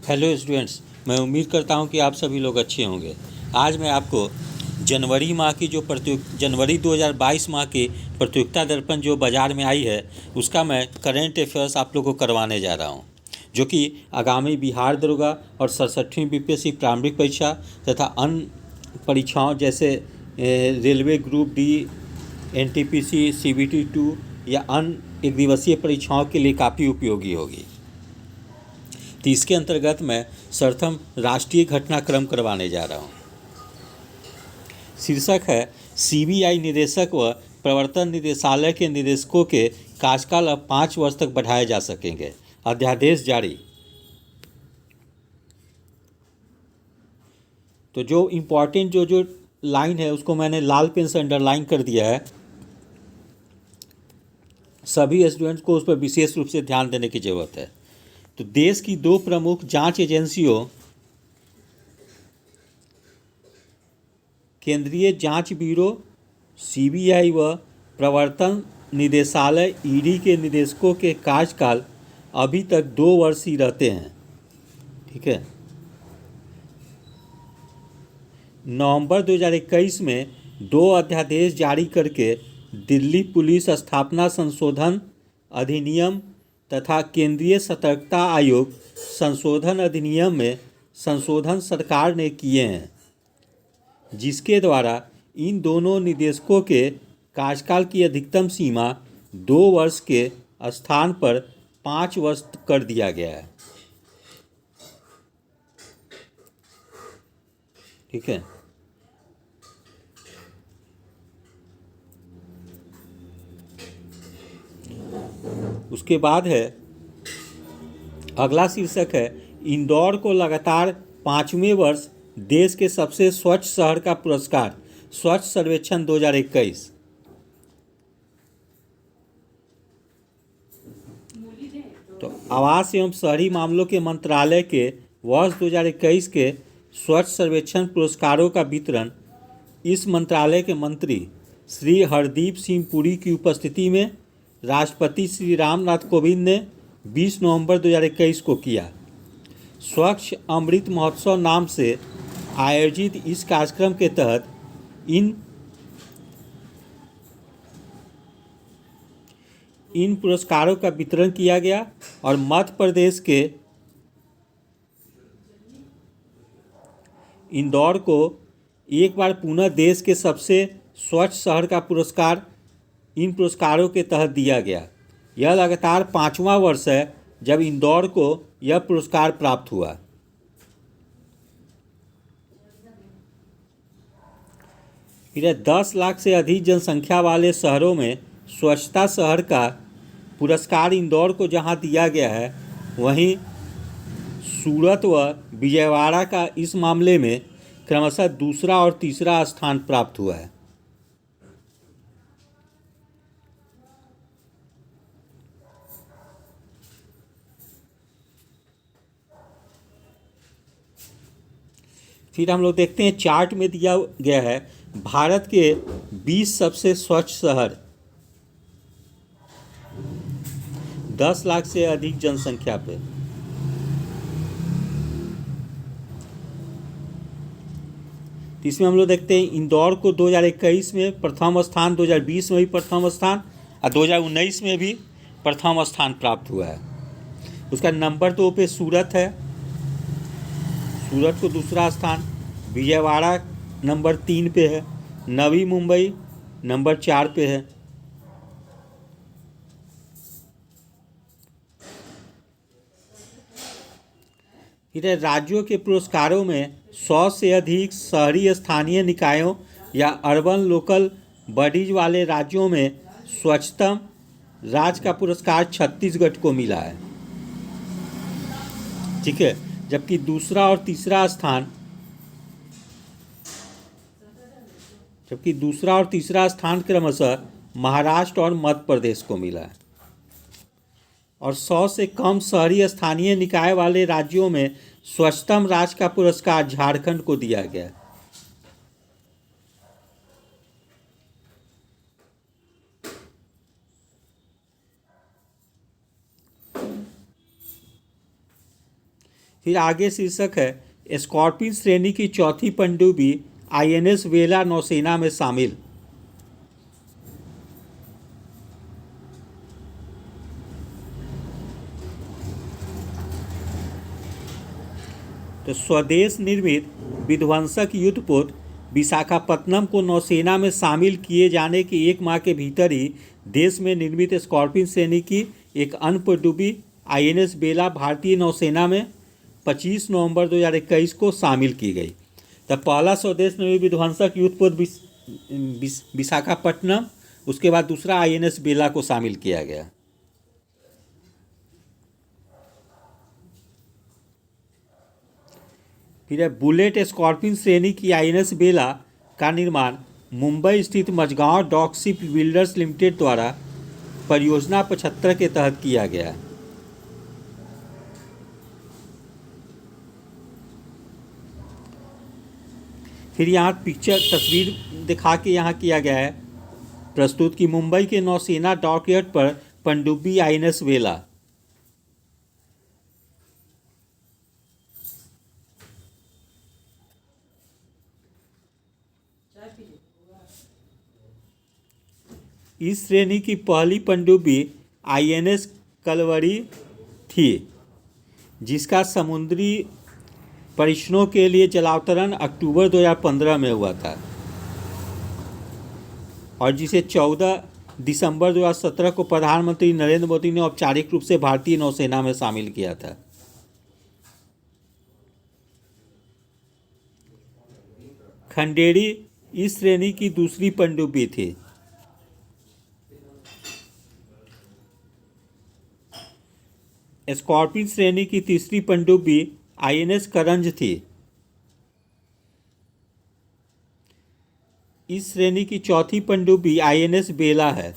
Hello students, मैं उम्मीद करता हूं कि आप सभी लोग अच्छे होंगे। आज मैं आपको जनवरी माह की जनवरी 2022 माह की प्रतियोगिता दर्पण जो बाज़ार में आई है उसका मैं करेंट अफेयर्स आप लोग को करवाने जा रहा हूं, जो कि आगामी बिहार दरोगा और 67वीं बीपीएससी प्रारंभिक परीक्षा तथा अन्य परीक्षाओं जैसे railway group D, NTPC, CBT 2 या अन्य एक दिवसीय परीक्षाओं के लिए काफ़ी उपयोगी होगी। तो इसके अंतर्गत मैं सर्वप्रथम राष्ट्रीय घटनाक्रम करवाने जा रहा हूँ। शीर्षक है सीबीआई निदेशक व प्रवर्तन निदेशालय के निदेशकों के कार्यकाल अब 5 वर्ष तक बढ़ाए जा सकेंगे, अध्यादेश जारी। तो जो इम्पोर्टेंट जो लाइन है उसको मैंने लाल पेन से अंडरलाइन कर दिया है। सभी स्टूडेंट्स को उस पर विशेष रूप से ध्यान देने की जरूरत है। तो देश की 2 प्रमुख जांच एजेंसियों केंद्रीय जांच ब्यूरो सीबीआई व प्रवर्तन निदेशालय ईडी के निदेशकों के कार्यकाल अभी तक 2 वर्ष ही रहते हैं। ठीक है। नवंबर 2021 में 2 अध्यादेश जारी करके दिल्ली पुलिस स्थापना संशोधन अधिनियम तथा केंद्रीय सतर्कता आयोग संशोधन अधिनियम में संशोधन सरकार ने किए हैं, जिसके द्वारा इन दोनों निदेशकों के कार्यकाल की अधिकतम सीमा 2 वर्ष के स्थान पर 5 वर्ष कर दिया गया है। ठीक है। उसके बाद है अगला शीर्षक है इंदौर को लगातार 5वें वर्ष देश के सबसे स्वच्छ शहर का पुरस्कार, स्वच्छ सर्वेक्षण 2021। तो आवास एवं शहरी मामलों के मंत्रालय के वर्ष 2021 के स्वच्छ सर्वेक्षण पुरस्कारों का वितरण इस मंत्रालय के मंत्री श्री हरदीप सिंह पुरी की उपस्थिति में राष्ट्रपति श्री रामनाथ कोविंद ने 20 नवंबर 2021 को किया। स्वच्छ अमृत महोत्सव नाम से आयोजित इस कार्यक्रम के तहत इन पुरस्कारों का वितरण किया गया और मध्य प्रदेश के इंदौर को एक बार पुनः देश के सबसे स्वच्छ शहर का पुरस्कार इन पुरस्कारों के तहत दिया गया। यह लगातार 5वां वर्ष है जब इंदौर को यह पुरस्कार प्राप्त हुआ। फिर 10 लाख से अधिक जनसंख्या वाले शहरों में स्वच्छता शहर का पुरस्कार इंदौर को जहां दिया गया है, वहीं सूरत व विजयवाड़ा का इस मामले में क्रमशः दूसरा और तीसरा स्थान प्राप्त हुआ है। फिर हम लोग देखते हैं चार्ट में दिया गया है भारत के 20 सबसे स्वच्छ शहर 10 लाख से अधिक जनसंख्या पे। इसमें हम लोग देखते हैं इंदौर को 2021 में प्रथम स्थान, 2020 में भी प्रथम स्थान और 2019 में भी प्रथम स्थान प्राप्त हुआ है। उसका नंबर 2 पे सूरत है, सूरत को दूसरा स्थान, विजयवाड़ा नंबर 3 पे है, नवी मुंबई नंबर 4 पे है। फिर राज्यों के पुरस्कारों में 100 से अधिक शहरी स्थानीय निकायों या अर्बन लोकल बॉडीज वाले राज्यों में स्वच्छतम राज्य का पुरस्कार छत्तीसगढ़ को मिला है। ठीक है। जबकि दूसरा और तीसरा स्थान क्रमशः महाराष्ट्र और मध्य प्रदेश को मिला है। और 100 से कम शहरी स्थानीय निकाय वाले राज्यों में स्वच्छतम राज्य का पुरस्कार झारखंड को दिया गया। फिर आगे शीर्षक है स्कॉर्पिन श्रेणी की चौथी पनडुब्बी आईएनएस वेला नौसेना में शामिल। तो स्वदेश निर्मित विध्वंसक युद्धपोत विशाखापत्तनम को नौसेना में शामिल किए जाने के एक माह के भीतर ही देश में निर्मित स्कॉर्पिन श्रेणी की एक अन्य पनडुब्बी आईएनएस बेला भारतीय नौसेना में 25 नवंबर 2021 को शामिल की गई। तब पहला स्वदेश निर्मित विध्वंसक युद्धपोत विशाखापट्टनम, उसके बाद दूसरा आईएनएस बेला को शामिल किया गया। फिर है बुलेट स्कॉर्पिन श्रेणी की आईएनएस बेला का निर्माण मुंबई स्थित Mazagon dock ship builders limited द्वारा परियोजना 75 के तहत किया गया। फिर यहाँ पिक्चर तस्वीर दिखा के यहाँ किया गया है प्रस्तुत कि मुंबई के नौसेना डॉकयार्ड पर पनडुब्बी आईएनएस वेला। इस श्रेणी की पहली पनडुब्बी आईएनएस कलवरी थी, जिसका समुद्री परीक्षणों के लिए जलावतरण अक्टूबर 2015 में हुआ था और जिसे 14 दिसंबर 2017 को प्रधानमंत्री नरेंद्र मोदी ने औपचारिक रूप से भारतीय नौसेना में शामिल किया था। खंडेरी इस श्रेणी की दूसरी पनडुब्बी थी। स्कॉर्पिन श्रेणी की तीसरी पनडुब्बी आईएनएस करंज थी। इस श्रेणी की चौथी पनडुब्बी आईएनएस बेला है।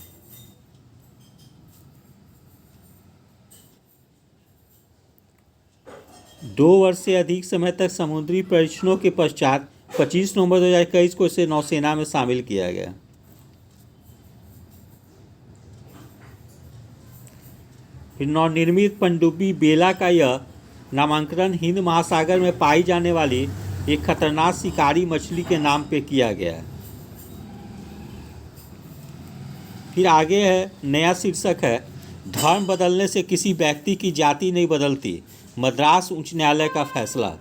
दो वर्ष से अधिक समय तक समुद्री परीक्षणों के पश्चात 25 नवंबर 2021 को इसे नौसेना में शामिल किया गया। फिर नवनिर्मित पनडुब्बी बेला का यह नामकरण हिंद महासागर में पाई जाने वाली एक खतरनाक शिकारी मछली के नाम पे किया गया है। फिर आगे है नया शीर्षक है धर्म बदलने से किसी व्यक्ति की जाति नहीं बदलती, मद्रास उच्च न्यायालय का फैसला।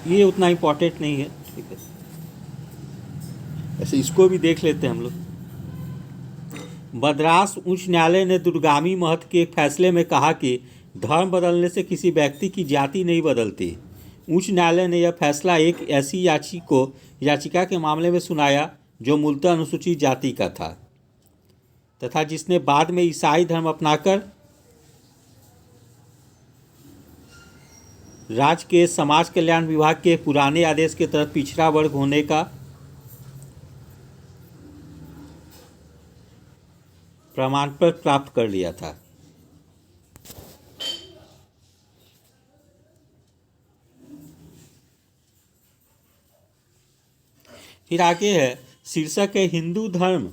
ये उतना इम्पोर्टेंट नहीं है, ठीक है, ऐसे इसको भी देख लेते हैं हम लोग। मद्रास उच्च न्यायालय ने दूरगामी महत्व के एक फैसले में कहा कि धर्म बदलने से किसी व्यक्ति की जाति नहीं बदलती। उच्च न्यायालय ने यह फैसला एक ऐसी याचिका के मामले में सुनाया जो मूलतः अनुसूचित जाति का था तथा जिसने बाद में ईसाई धर्म अपनाकर राज्य के समाज कल्याण विभाग के पुराने आदेश के तहत पिछड़ा वर्ग होने का प्रमाण पत्र प्राप्त कर लिया था। फिर आगे है शीर्षक है हिंदू धर्म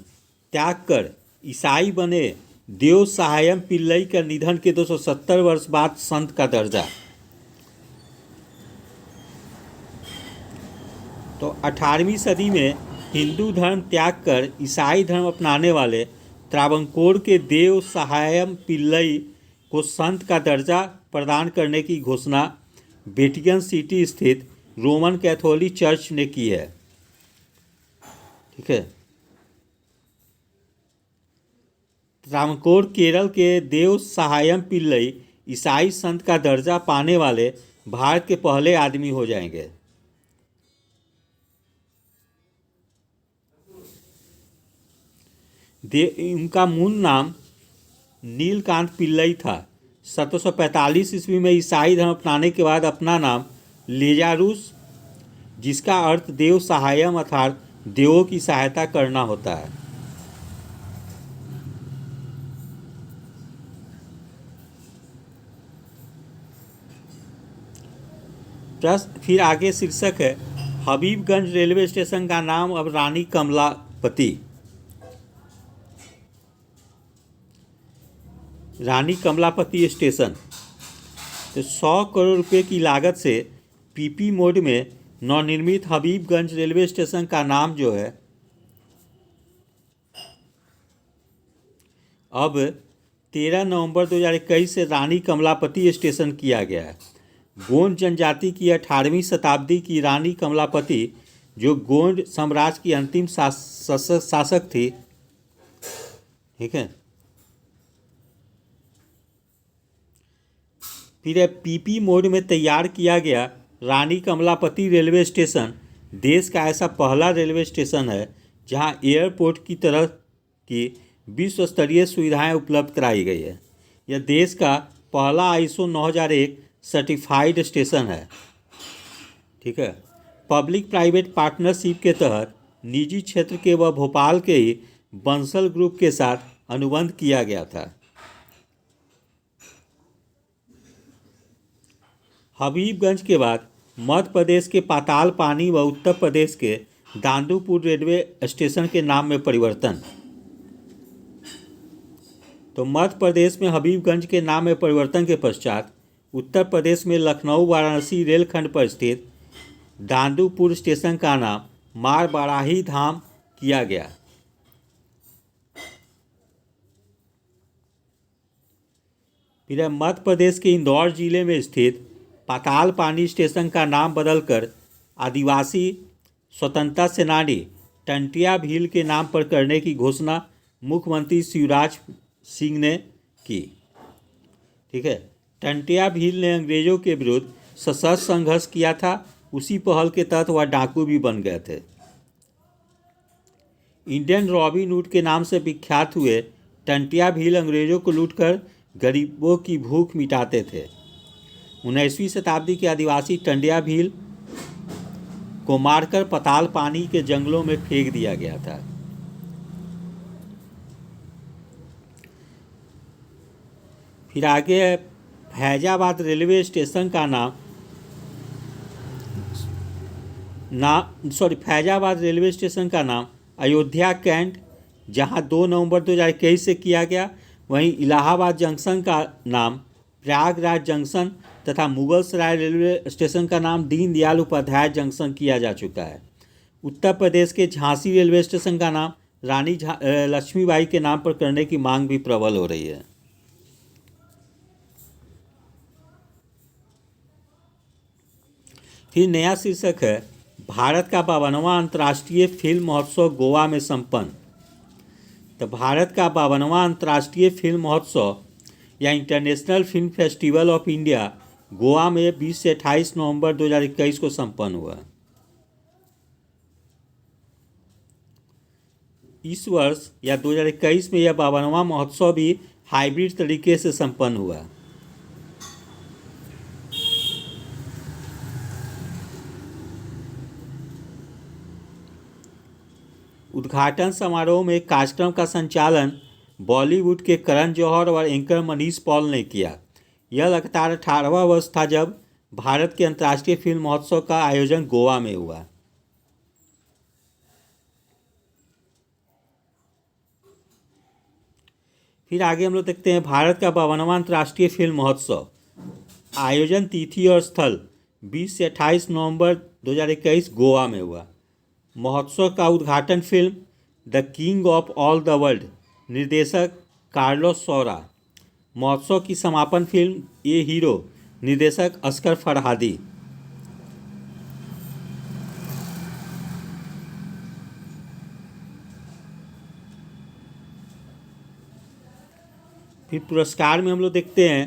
त्याग कर ईसाई बने देव सहायम पिल्लई का निधन के 270 वर्ष बाद संत का दर्जा। तो 18वीं सदी में हिंदू धर्म त्याग कर ईसाई धर्म अपनाने वाले त्रावणकोर के देव सहायम पिल्लई को संत का दर्जा प्रदान करने की घोषणा वेटिकन सिटी स्थित रोमन कैथोलिक चर्च ने की है। ठीक है, त्रावणकोर केरल के देव सहायम पिल्लई ईसाई संत का दर्जा पाने वाले भारत के पहले आदमी हो जाएंगे। उनका मूल नाम नीलकांत पिल्लई था। 1745 ईस्वी में ईसाई धर्म अपनाने के बाद अपना नाम लेजारूस, जिसका अर्थ देव सहायम अर्थात देवों की सहायता करना होता है। फिर आगे शीर्षक है हबीबगंज रेलवे स्टेशन का नाम अब रानी कमलापति। रानी कमलापति स्टेशन। तो 100 करोड़ रुपए की लागत से पीपी मोड में नवनिर्मित हबीबगंज रेलवे स्टेशन का नाम जो है अब 13 नवंबर 2021 से रानी कमलापति स्टेशन किया गया है। गोंड जनजाति की 18वीं शताब्दी की रानी कमलापति, जो गोंड साम्राज्य की अंतिम शासक थी, ठीक है। फिर पीपी मोड में तैयार किया गया रानी कमलापति रेलवे स्टेशन देश का ऐसा पहला रेलवे स्टेशन है जहां एयरपोर्ट की तरह की विश्व स्तरीय सुविधाएं उपलब्ध कराई गई है। यह देश का पहला ISO 9001 सर्टिफाइड स्टेशन है, ठीक है। पब्लिक प्राइवेट पार्टनरशिप के तहत निजी क्षेत्र के व भोपाल के ही बंसल ग्रुप के साथ अनुबंध किया गया था। हबीबगंज के बाद मध्य प्रदेश के पाताल पानी व उत्तर प्रदेश के दांदूपुर रेलवे स्टेशन के नाम में परिवर्तन। तो मध्य प्रदेश में हबीबगंज के नाम में परिवर्तन के पश्चात उत्तर प्रदेश में लखनऊ वाराणसी रेलखंड पर स्थित दांदूपुर स्टेशन का नाम मार बाराही धाम किया गया। फिर मध्य प्रदेश के इंदौर जिले में स्थित पाताल पानी स्टेशन का नाम बदलकर आदिवासी स्वतंत्रता सेनानी टंटिया भील के नाम पर करने की घोषणा मुख्यमंत्री शिवराज सिंह ने की, ठीक है। टंटिया भील ने अंग्रेजों के विरुद्ध सशस्त्र संघर्ष किया था। उसी पहल के तहत वह डाकू भी बन गए थे। इंडियन रॉबिन हुड के नाम से विख्यात हुए टंटिया भील अंग्रेजों को लूटकर गरीबों की भूख मिटाते थे। 19वीं शताब्दी के आदिवासी टंटिया भील को मारकर पाताल पानी के जंगलों में फेंक दिया गया था। फिर आगे है फैजाबाद रेलवे स्टेशन का फैजाबाद रेलवे स्टेशन का नाम अयोध्या कैंट, जहां 2 नवंबर 2021 से किया गया। वहीं इलाहाबाद जंक्शन का नाम प्रयागराज जंक्शन तथा मुगल सराय रेलवे स्टेशन का नाम दीनदयाल उपाध्याय जंक्शन किया जा चुका है। उत्तर प्रदेश के झांसी रेलवे स्टेशन का नाम रानी लक्ष्मीबाई के नाम पर करने की मांग भी प्रबल हो रही है। फिर नया शीर्षक है भारत का 52वां अंतर्राष्ट्रीय फिल्म महोत्सव गोवा में संपन्न। तो भारत का 52वां अंतर्राष्ट्रीय फिल्म महोत्सव या international film festival of India Goa में 20 से 28 नवंबर 2021 को संपन्न हुआ। इस वर्ष या 2021 में यह 52वां महोत्सव भी हाइब्रिड तरीके से संपन्न हुआ। उद्घाटन समारोह में कार्यक्रम का संचालन बॉलीवुड के करण जौहर और एंकर मनीष पॉल ने किया। यह लगातार 18वां वर्ष था जब भारत के अंतर्राष्ट्रीय फिल्म महोत्सव का आयोजन गोवा में हुआ। फिर आगे हम लोग देखते हैं भारत का 52वां अंतर्राष्ट्रीय फिल्म महोत्सव। आयोजन तिथि और स्थल 20 से 28 नवंबर 2021 गोवा में हुआ। महोत्सव का उद्घाटन film the king of all the world निर्देशक कार्लोस सौरा। महोत्सव की समापन फिल्म ए हीरो निर्देशक असगर फरहादी। फिर पुरस्कार में हम लोग देखते हैं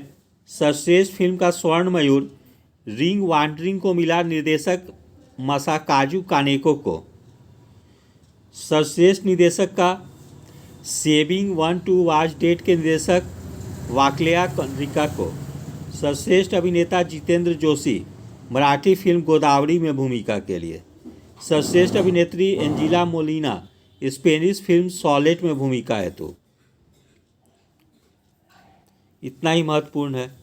सर्वश्रेष्ठ फिल्म का स्वर्ण मयूर रिंग वांडरिंग को मिला निर्देशक मसाकाजू कानेको को। सर्वश्रेष्ठ निर्देशक का सेविंग 1 टू वॉच डेट के निर्देशक वाकलेया कंद्रिका को। सर्वश्रेष्ठ अभिनेता जितेंद्र जोशी मराठी फिल्म गोदावरी में भूमिका के लिए। सर्वश्रेष्ठ अभिनेत्री एंजिला मोलिना स्पेनिश फिल्म सॉलेट में भूमिका हेतु। इतना ही महत्वपूर्ण है।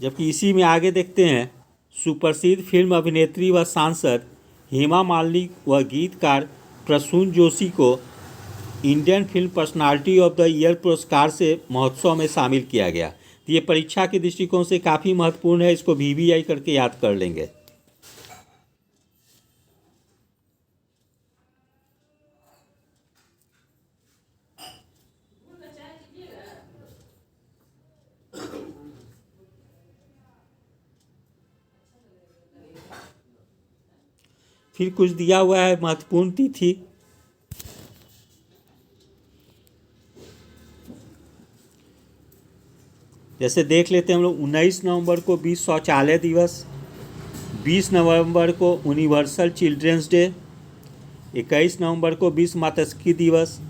जबकि इसी में आगे देखते हैं, सुप्रसिद्ध फिल्म अभिनेत्री व सांसद हेमा मालिनी व गीतकार प्रसून जोशी को Indian film personality of the year पुरस्कार से महोत्सव में शामिल किया गया। तो ये परीक्षा के दृष्टिकोण से काफ़ी महत्वपूर्ण है, इसको VVI करके याद कर लेंगे। फिर कुछ दिया हुआ है महत्वपूर्ण तिथि, जैसे देख लेते हैं हम लोग। 19 नवंबर को विश्व शौचालय दिवस, 20 नवंबर को यूनिवर्सल चिल्ड्रंस डे, 21 नवंबर को विश्व मातृत्व दिवस,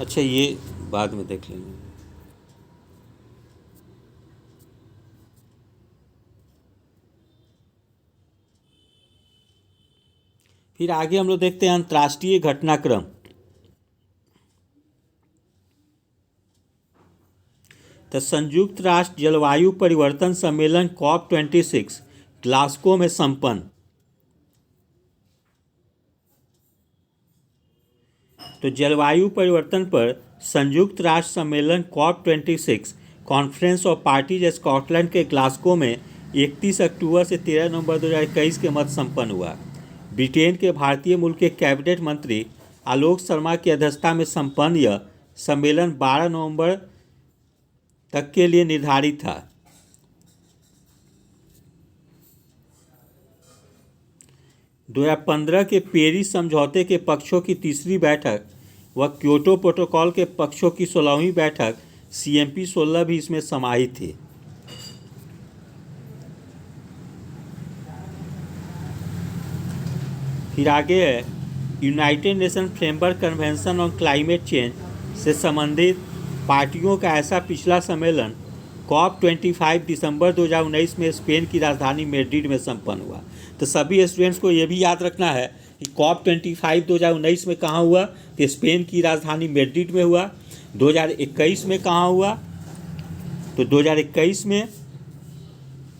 अच्छा ये बाद में देख लेंगे। फिर आगे हम लोग देखते हैं अंतर्राष्ट्रीय घटनाक्रम। तो संयुक्त राष्ट्र जलवायु परिवर्तन सम्मेलन COP26 ग्लासगो में संपन्न। तो जलवायु परिवर्तन पर संयुक्त राष्ट्र सम्मेलन COP26 conference of parties Scotland के ग्लासगो में 31 अक्टूबर से 13 नवंबर 2021 के मध्य संपन्न हुआ। ब्रिटेन के भारतीय मूल के कैबिनेट मंत्री आलोक शर्मा की अध्यक्षता में संपन्न यह सम्मेलन 12 नवंबर तक के लिए निर्धारित था। दो 2015 के पेरिस समझौते के पक्षों की तीसरी बैठक व क्योटो प्रोटोकॉल के पक्षों की 16वीं बैठक CMP16 भी इसमें समाहित थी। फिर आगे है, United nation framework convention on climate change से संबंधित पार्टियों का ऐसा पिछला सम्मेलन COP25 दिसंबर 2019 में स्पेन की राजधानी मैड्रिड में संपन्न हुआ। तो सभी स्टूडेंट्स को ये भी याद रखना है कि COP25 2019 में कहाँ हुआ, तो स्पेन की राजधानी मैड्रिड में हुआ। 2021 में कहाँ हुआ, तो 2021 में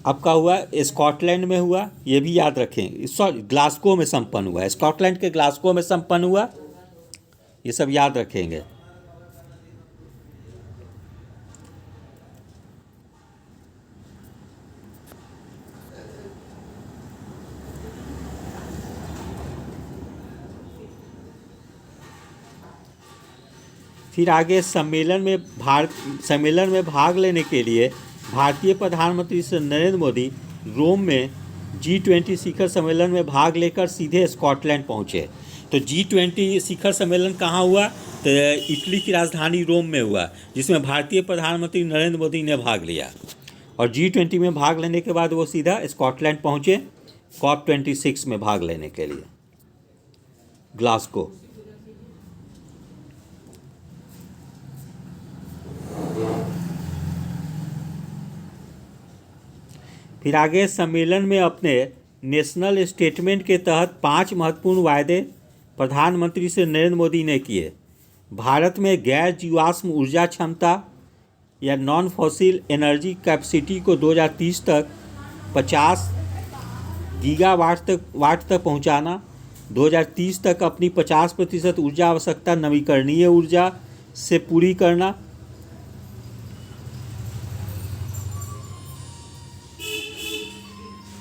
आपका हुआ स्कॉटलैंड में हुआ, ये भी याद रखें। सॉरी, ग्लासगो में संपन्न हुआ, स्कॉटलैंड के ग्लासगो में संपन्न हुआ, ये सब याद रखेंगे। फिर आगे सम्मेलन में भाग लेने के लिए भारतीय प्रधानमंत्री श्री नरेंद्र मोदी रोम में G20 शिखर सम्मेलन में भाग लेकर सीधे स्कॉटलैंड पहुंचे। तो G20 शिखर सम्मेलन कहाँ हुआ, तो इटली की राजधानी रोम में हुआ, जिसमें भारतीय प्रधानमंत्री नरेंद्र मोदी ने भाग लिया। और G20 में भाग लेने के बाद वो सीधा स्कॉटलैंड पहुंचे COP26 में भाग लेने के लिए, ग्लासगो। फिर आगे सम्मेलन में अपने नेशनल स्टेटमेंट के तहत 5 महत्वपूर्ण वायदे प्रधानमंत्री से नरेंद्र मोदी ने किए। भारत में गैर जीवाश्म ऊर्जा क्षमता या नॉन फॉसिल एनर्जी कैपेसिटी को 2030 तक 50 गीगावाट तक पहुंचाना, 2030 तक अपनी 50% ऊर्जा आवश्यकता नवीकरणीय ऊर्जा से पूरी करना,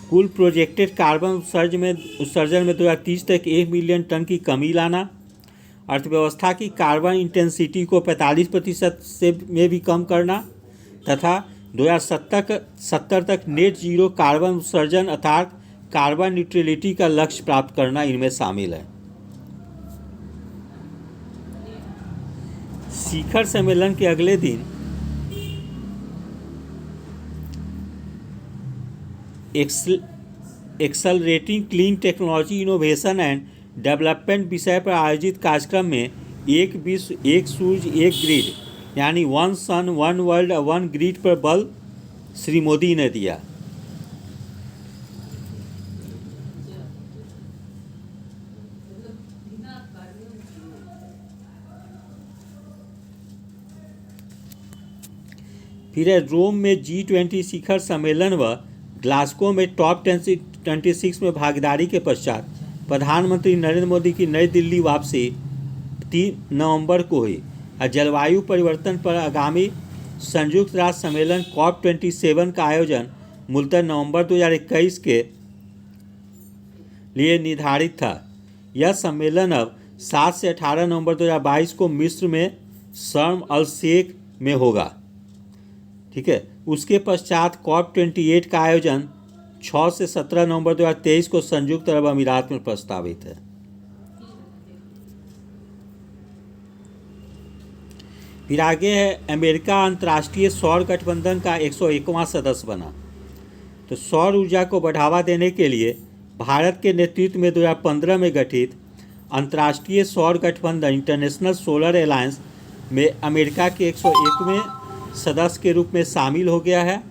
कुल प्रोजेक्टेड कार्बन उत्सर्जन में 2030 तक 1 मिलियन टन की कमी लाना, अर्थव्यवस्था की कार्बन इंटेंसिटी को 45% से में भी कम करना तथा 2070 तक नेट जीरो कार्बन उत्सर्जन अर्थात कार्बन न्यूट्रलिटी का लक्ष्य प्राप्त करना इनमें शामिल है। शिखर सम्मेलन के अगले दिन accelerating clean technology innovation and development विषय पर आयोजित कार्यक्रम में एक विश्व एक सूर्य एक ग्रिड यानी one sun one world one grid पर बल श्री मोदी ने दिया। फिर है रोम में G20 शिखर सम्मेलन व ग्लासगो में टॉप 26 में भागीदारी के पश्चात प्रधानमंत्री नरेंद्र मोदी की नई दिल्ली वापसी 3 नवंबर को हुई और जलवायु परिवर्तन पर आगामी संयुक्त राष्ट्र सम्मेलन COP27 का आयोजन मूलतः नवंबर 2021 के लिए निर्धारित था। यह सम्मेलन अब 7 से 18 नवंबर 2022 को मिस्र में शर्म अल शेख में होगा। ठीक है, उसके पश्चात COP28 का आयोजन 6 से 17 नवंबर 2023 को संयुक्त अरब अमीरात में प्रस्तावित है। फिर आगे है अमेरिका अंतर्राष्ट्रीय सौर गठबंधन का 101वां सदस्य बना। तो सौर ऊर्जा को बढ़ावा देने के लिए भारत के नेतृत्व में 2015 में गठित अंतर्राष्ट्रीय सौर गठबंधन इंटरनेशनल सोलर अलायंस में अमेरिका के 101वें सदस्य के रूप में शामिल हो गया है।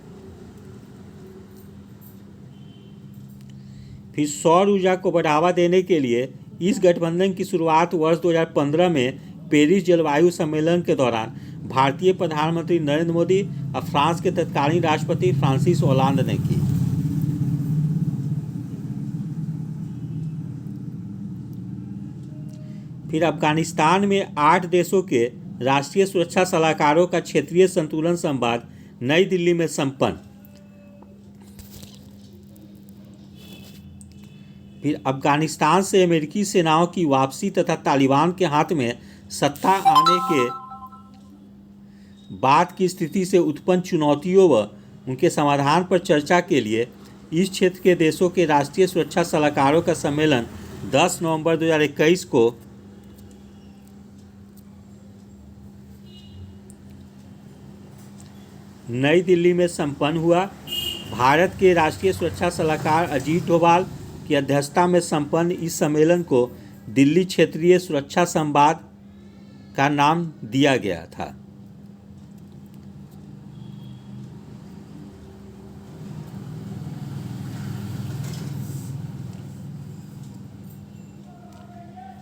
फिर सौर ऊर्जा को बढ़ावा देने के लिए इस गठबंधन की शुरुआत वर्ष 2015 में पेरिस जलवायु सम्मेलन के दौरान भारतीय प्रधानमंत्री नरेंद्र मोदी और फ्रांस के तत्कालीन राष्ट्रपति फ्रांसिस होलांद ने की। फिर अफगानिस्तान में 8 देशों के राष्ट्रीय सुरक्षा सलाहकारों का क्षेत्रीय संतुलन संवाद नई दिल्ली में संपन्न। फिर अफगानिस्तान से अमेरिकी सेनाओं की वापसी तथा तालिबान के हाथ में सत्ता आने के बाद की स्थिति से उत्पन्न चुनौतियों व उनके समाधान पर चर्चा के लिए इस क्षेत्र के देशों के राष्ट्रीय सुरक्षा सलाहकारों का सम्मेलन 10 नवंबर 2021 को नई दिल्ली में संपन्न हुआ। भारत के राष्ट्रीय सुरक्षा सलाहकार अजीत डोभाल की अध्यक्षता में संपन्न इस सम्मेलन को दिल्ली क्षेत्रीय सुरक्षा संवाद का नाम दिया गया था।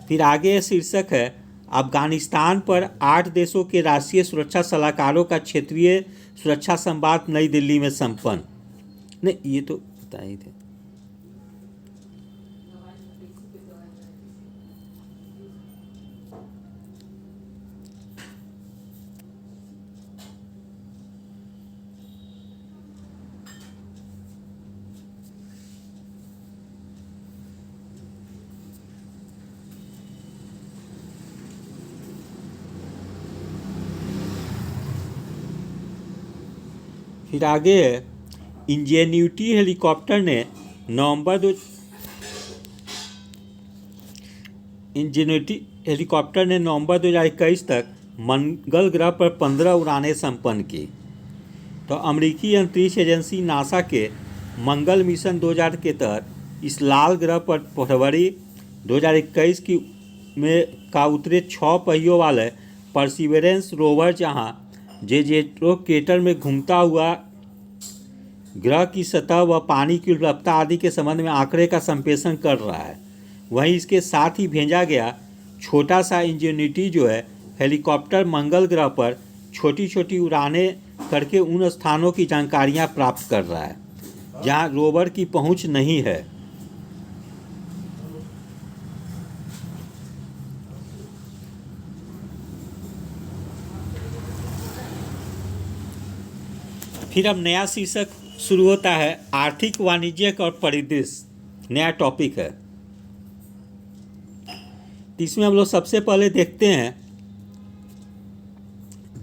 फिर आगे शीर्षक है अफगानिस्तान पर 8 देशों के राष्ट्रीय सुरक्षा सलाहकारों का क्षेत्रीय सुरक्षा संवाद नई दिल्ली में संपन्न। नहीं, ये तो बता ही थे। फिर आगे है इंजेन्यूटी हेलीकॉप्टर ने नवंबर 2021 तक मंगल ग्रह पर 15 उड़ानें संपन्न की। तो अमेरिकी अंतरिक्ष एजेंसी नासा के मंगल मिशन 2000 के तहत इस लाल ग्रह पर फरवरी 2021 का उतरे 6 पहियों वाले परसिवरेंस रोवर जहां जेजेट्रोकेटर में घूमता हुआ ग्रह की सतह व पानी की उपलब्धता आदि के संबंध में आंकड़े का संप्रेषण कर रहा है। वहीं इसके साथ ही भेजा गया छोटा सा इंजेन्यूटी जो है हेलीकॉप्टर मंगल ग्रह पर छोटी छोटी उड़ानें करके उन स्थानों की जानकारियां प्राप्त कर रहा है जहां रोवर की पहुंच नहीं है। फिर अब नया शीर्षक शुरू होता है आर्थिक वाणिज्यिक और परिदृश्य, नया टॉपिक है। इसमें हम लोग सबसे पहले देखते हैं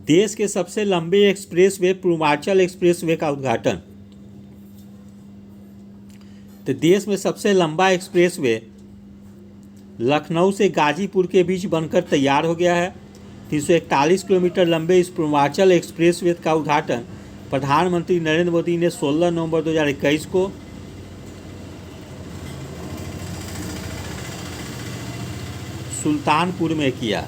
देश के सबसे लंबे एक्सप्रेसवे पूर्वांचल एक्सप्रेसवे का उद्घाटन। तो देश में सबसे लंबा एक्सप्रेसवे लखनऊ से गाजीपुर के बीच बनकर तैयार हो गया है। 341 किलोमीटर लंबे इस पूर्वांचल एक्सप्रेसवे का उद्घाटन प्रधानमंत्री नरेंद्र मोदी ने 16 नवंबर 2021 को सुल्तानपुर में किया।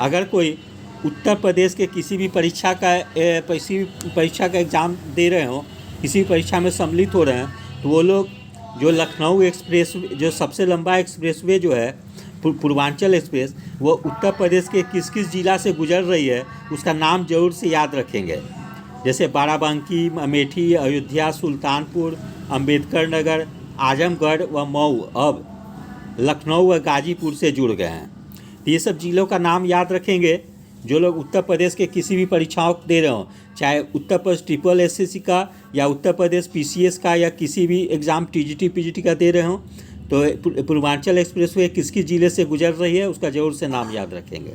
अगर कोई उत्तर प्रदेश के किसी भी परीक्षा का एग्ज़ाम दे रहे हो, किसी परीक्षा में सम्मिलित हो रहे हैं, तो वो लोग जो लखनऊ एक्सप्रेस जो सबसे लंबा एक्सप्रेसवे जो है पूर्वांचल एक्सप्रेस वो उत्तर प्रदेश के किस किस जिला से गुजर रही है उसका नाम जरूर से याद रखेंगे। जैसे बाराबंकी, अमेठी, अयोध्या, सुल्तानपुर, अंबेडकर नगर, आजमगढ़ व मऊ अब लखनऊ व गाजीपुर से जुड़ गए हैं। तो ये सब जिलों का नाम याद रखेंगे। जो लोग उत्तर प्रदेश के किसी भी परीक्षाओं दे रहे हों, चाहे उत्तर प्रदेश ट्रिपल एसएससी का या उत्तर प्रदेश पीसीएस का या किसी भी एग्ज़ाम टीजीटी पीजीटी का दे रहे हों, तो पूर्वांचल एक्सप्रेसवे किस किस जिले से गुजर रही है उसका जरूर से नाम याद रखेंगे।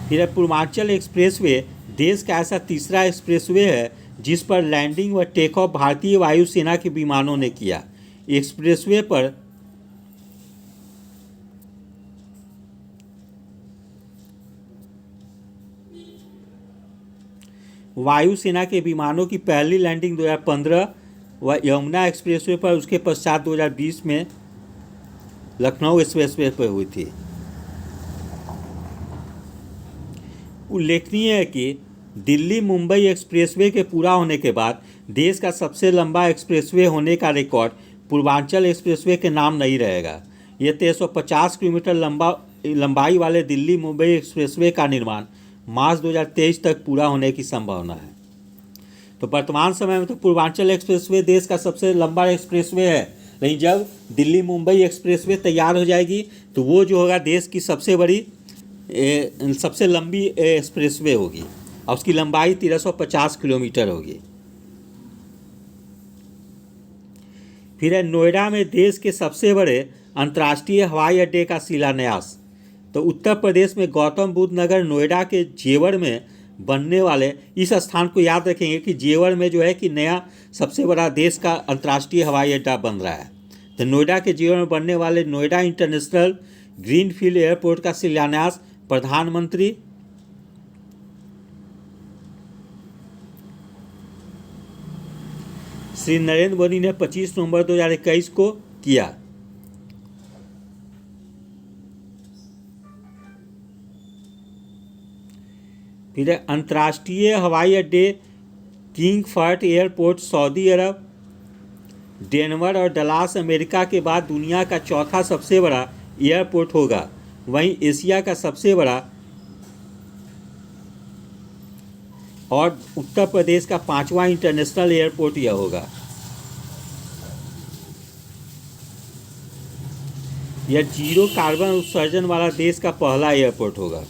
फिर पूर्वांचल एक्सप्रेसवे देश का ऐसा तीसरा एक्सप्रेसवे है जिस पर लैंडिंग व टेक ऑफ भारतीय वायुसेना के विमानों ने किया। एक्सप्रेसवे पर वायुसेना के विमानों की पहली लैंडिंग 2015 व यमुना एक्सप्रेसवे पर उसके पश्चात 2020 में लखनऊ एक्सप्रेसवे पर हुई थी। उल्लेखनीय है कि दिल्ली मुंबई एक्सप्रेसवे के पूरा होने के बाद देश का सबसे लंबा एक्सप्रेसवे होने का रिकॉर्ड पूर्वांचल एक्सप्रेसवे के नाम नहीं रहेगा। ये 350 किलोमीटर लंबाई वाले दिल्ली मुंबई एक्सप्रेसवे का निर्माण मार्च 2023 तक पूरा होने की संभावना है। तो वर्तमान समय में तो पूर्वांचल एक्सप्रेसवे देश का सबसे लंबा एक्सप्रेसवे है, लेकिन जब दिल्ली मुंबई एक्सप्रेसवे तैयार हो जाएगी तो वो जो होगा देश की सबसे लंबी एक्सप्रेसवे होगी और उसकी लंबाई 1350 किलोमीटर होगी। फिर है नोएडा में देश के सबसे बड़े अंतर्राष्ट्रीय हवाई अड्डे का शिलान्यास। तो उत्तर प्रदेश में गौतम बुद्ध नगर नोएडा के जेवर में बनने वाले इस स्थान को याद रखेंगे कि जेवर में जो है कि नया सबसे बड़ा देश का अंतर्राष्ट्रीय हवाई अड्डा बन रहा है। तो नोएडा के जेवर में बनने वाले नोएडा इंटरनेशनल ग्रीनफील्ड एयरपोर्ट का शिलान्यास प्रधानमंत्री श्री नरेंद्र मोदी ने 25 नवंबर 2021 को किया। फिर अंतर्राष्ट्रीय हवाई अड्डे किंग फहद एयरपोर्ट सऊदी अरब, डेनवर और डलास अमेरिका के बाद दुनिया का चौथा सबसे बड़ा एयरपोर्ट होगा। वहीं एशिया का सबसे बड़ा और उत्तर प्रदेश का 5वां इंटरनेशनल एयरपोर्ट यह होगा। यह जीरो कार्बन उत्सर्जन वाला देश का पहला एयरपोर्ट होगा।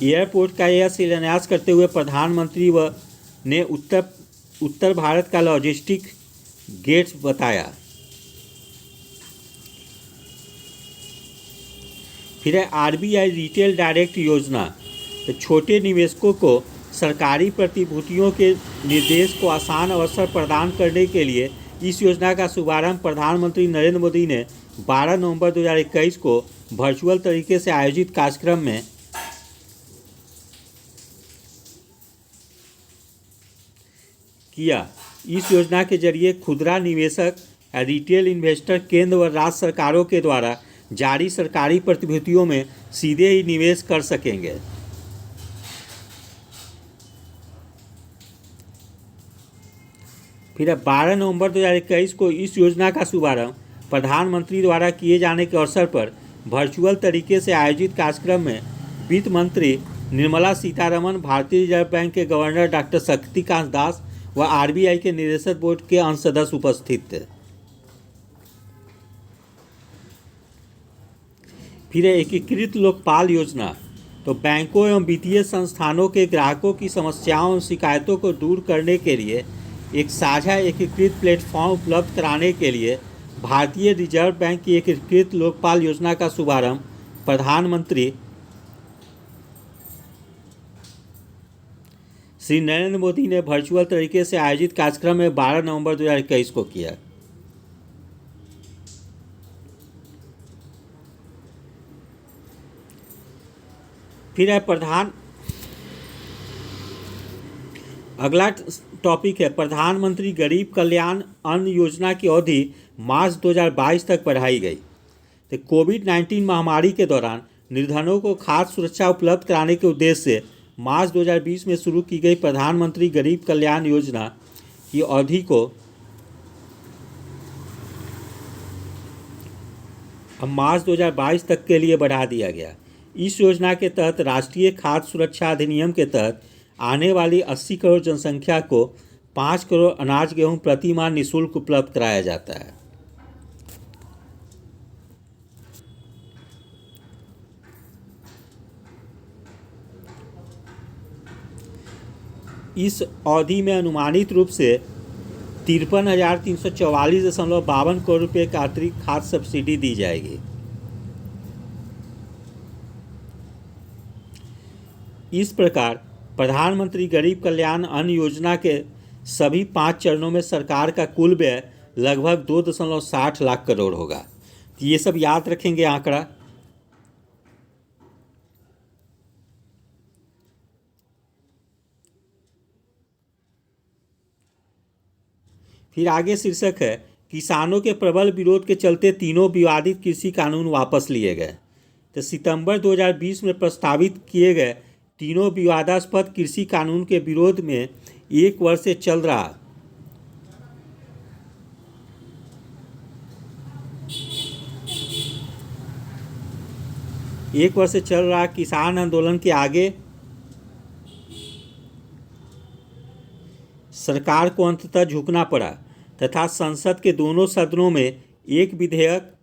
एयरपोर्ट का यह शिलान्यास करते हुए प्रधानमंत्री ने उत्तर भारत का लॉजिस्टिक गेट्स बताया। फिर है आरबीआई रिटेल डायरेक्ट योजना। तो छोटे निवेशकों को सरकारी प्रतिभूतियों के निर्देश को आसान अवसर प्रदान करने के लिए इस योजना का शुभारंभ प्रधानमंत्री नरेंद्र मोदी ने 12 नवंबर 2021 को वर्चुअल तरीके से आयोजित कार्यक्रम में किया। इस योजना के जरिए खुदरा निवेशक या रिटेल इन्वेस्टर केंद्र व राज्य सरकारों के द्वारा जारी सरकारी प्रतिभूतियों में सीधे ही निवेश कर सकेंगे। फिर 12 नवंबर 2021 को इस योजना का शुभारंभ प्रधानमंत्री द्वारा किए जाने के अवसर पर वर्चुअल तरीके से आयोजित कार्यक्रम में वित्त मंत्री निर्मला सीतारमण, भारतीय रिजर्व बैंक के गवर्नर डॉक्टर शक्तिकांत दास व आरबीआई के निदेशक बोर्ड के अंश सदस्य उपस्थित थे। फिर एकीकृत लोकपाल योजना। तो बैंकों एवं वित्तीय संस्थानों के ग्राहकों की समस्याओं और शिकायतों को दूर करने के लिए एक साझा एकीकृत प्लेटफॉर्म उपलब्ध कराने के लिए भारतीय रिजर्व बैंक की एकीकृत लोकपाल योजना का शुभारंभ प्रधानमंत्री श्री नरेंद्र मोदी ने वर्चुअल तरीके से आयोजित कार्यक्रम में 12 नवंबर 2021 को किया। फिर है अगला टॉपिक है प्रधानमंत्री गरीब कल्याण अन्न योजना की अवधि मार्च 2022 तक बढ़ाई गई। तो कोविड-19 महामारी के दौरान निर्धनों को खाद्य सुरक्षा उपलब्ध कराने के उद्देश्य से मार्च 2020 में शुरू की गई प्रधानमंत्री गरीब कल्याण योजना की अवधि को अब मार्च 2022 तक के लिए बढ़ा दिया गया। इस योजना के तहत राष्ट्रीय खाद्य सुरक्षा अधिनियम के तहत आने वाली 80 करोड़ जनसंख्या को 5 करोड़ अनाज गेहूं प्रति माह निःशुल्क उपलब्ध कराया जाता है। इस अवधि में अनुमानित रूप से 53,344.52 करोड़ रुपये का अतिरिक्त खाद्य सब्सिडी दी जाएगी। इस प्रकार प्रधानमंत्री गरीब कल्याण अन्न योजना के सभी 5 चरणों में सरकार का कुल व्यय लगभग 2.60 लाख करोड़ होगा। तो ये सब याद रखेंगे आंकड़ा। फिर आगे शीर्षक है, किसानों के प्रबल विरोध के चलते तीनों विवादित कृषि कानून वापस लिए गए। तो सितंबर 2020 में प्रस्तावित किए गए तीनों विवादास्पद कृषि कानून के विरोध में 1 वर्ष से चल रहा किसान आंदोलन के आगे सरकार को अंततः झुकना पड़ा तथा संसद के दोनों सदनों में एक विधेयक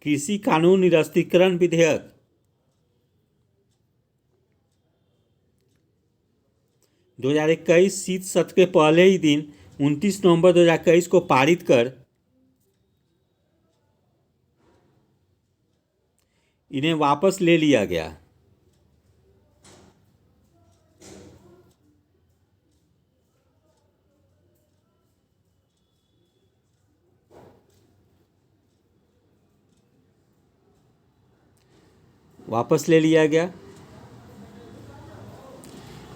कृषि कानून निरस्तीकरण विधेयक 2021 शीत सत्र के पहले ही दिन 29 नवंबर 2021 को पारित कर इन्हें वापस ले लिया गया।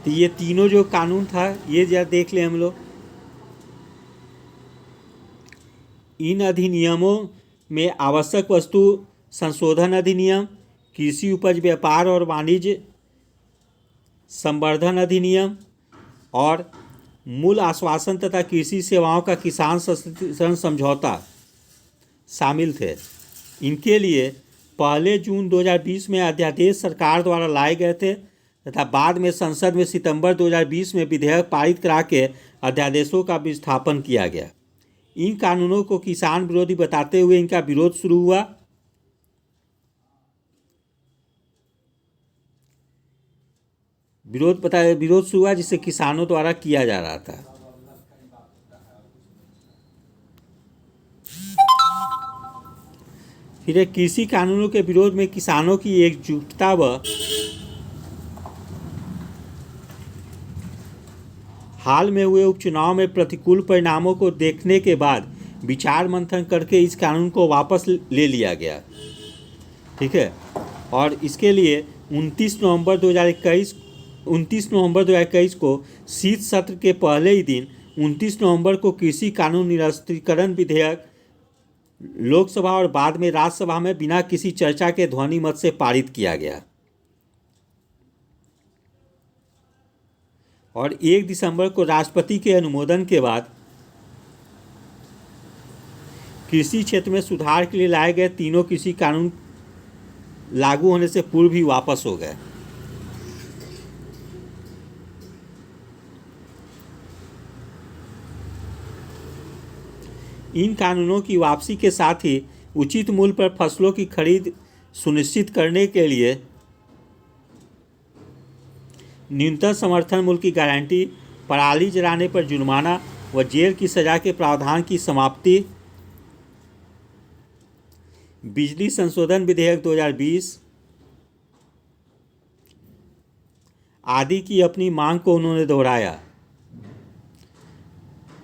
तो ये तीनों जो कानून था ये जरा देख लें हम लोग। इन अधिनियमों में आवश्यक वस्तु संशोधन अधिनियम, कृषि उपज व्यापार और वाणिज्य संवर्धन अधिनियम और मूल आश्वासन तथा कृषि सेवाओं का किसान सशक्तिकरण समझौता शामिल थे। इनके लिए पहले जून 2020 में अध्यादेश सरकार द्वारा लाए गए थे तथा बाद में संसद में सितंबर 2020 में विधेयक पारित करा के अध्यादेशों का विस्थापन किया गया। इन कानूनों को किसान विरोधी बताते हुए इनका विरोध शुरू हुआ। जिसे किसानों द्वारा किया जा रहा था। फिर कृषि कानूनों के विरोध में किसानों की एकजुटता व हाल में हुए उपचुनाव में प्रतिकूल परिणामों को देखने के बाद विचार मंथन करके इस कानून को वापस ले लिया गया। ठीक है, और इसके लिए 29 नवंबर 2021 को शीत सत्र के पहले ही दिन 29 नवंबर को कृषि कानून निरस्तीकरण विधेयक लोकसभा और बाद में राज्यसभा में बिना किसी चर्चा के ध्वनि मत से पारित किया गया और 1 दिसंबर को राष्ट्रपति के अनुमोदन के बाद कृषि क्षेत्र में सुधार के लिए लाए गए तीनों कृषि कानून लागू होने से पूर्व ही वापस हो गए। इन कानूनों की वापसी के साथ ही उचित मूल्य पर फसलों की खरीद सुनिश्चित करने के लिए न्यूनतम समर्थन मूल्य की गारंटी, पराली जलाने पर जुर्माना व जेल की सजा के प्रावधान की समाप्ति, बिजली संशोधन विधेयक 2020 आदि की अपनी मांग को उन्होंने दोहराया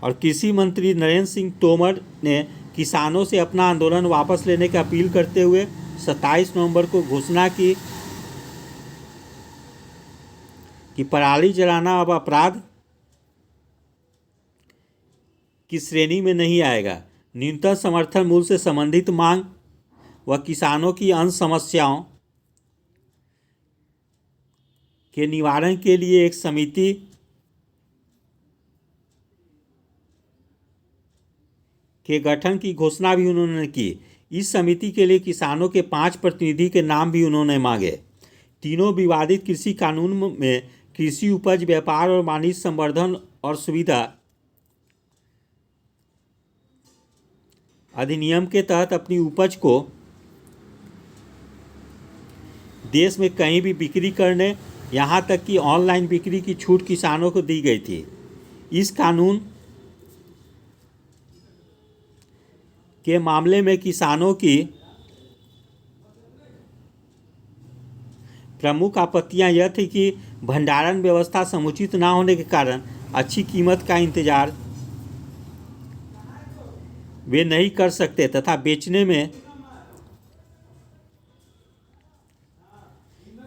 और कृषि मंत्री नरेंद्र सिंह तोमर ने किसानों से अपना आंदोलन वापस लेने की अपील करते हुए 27 नवंबर को घोषणा की कि पराली जलाना अब अपराध की श्रेणी में नहीं आएगा। न्यूनतम समर्थन मूल्य से संबंधित मांग, वह किसानों की अन्य समस्याओं के निवारण के लिए एक समिति के गठन की घोषणा भी उन्होंने की। इस समिति के लिए किसानों के 5 प्रतिनिधि के नाम भी उन्होंने मांगे। तीनों विवादित कृषि कानून में कृषि उपज, व्यापार और वाणिज्य संवर्धन और सुविधा अधिनियम के तहत अपनी उपज को देश में कहीं भी बिक्री करने, यहाँ तक कि ऑनलाइन बिक्री की छूट किसानों को दी गई थी। इस कानून के मामले में किसानों की प्रमुख आपत्तियां यह थी कि भंडारण व्यवस्था समुचित न होने के कारण अच्छी कीमत का इंतजार वे नहीं कर सकते तथा बेचने में